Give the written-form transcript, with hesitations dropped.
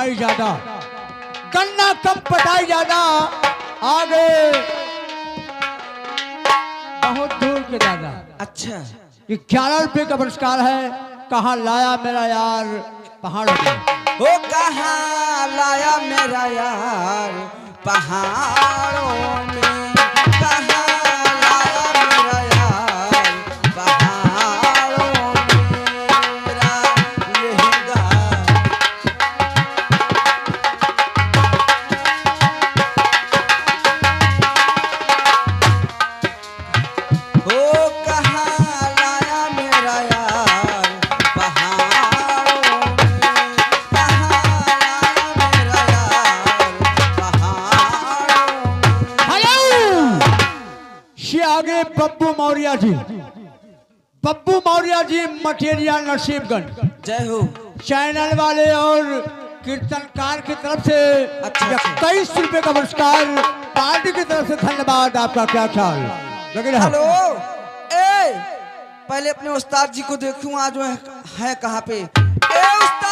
पकाई ज्यादा, गन्ना कम पटाई ज्यादा, आगे बहुत दूर के ज्यादा। अच्छा 11 रुपए का पुरस्कार है। कहाँ लाया मेरा यार पहाड़ों में। वो कहाँ लाया मेरा यार पहाड़ों में, कहाँ लाया मेरा यार पहाड़ों में, मेरा लहंगा। वो कहाँ लाया मेरा यार पहाड़ों में, कहाँ लाया मेरा यार पहाड़ों में। हेलो, ये आगे बब्बू मौर्य जी, बब्बू मौर्य जी मटेरियल नसीबगंज जय हो। चैनल वाले और कीर्तनकार की तरफ से अच्छा। 21 रुपए का पुरस्कार, पार्टी की तरफ से धन्यवाद। आपका क्या ख्याल लगे? हेलो ए, पहले अपने उस्ताद जी को देखूं आज वो है कहाँ पे। ए उस्ताद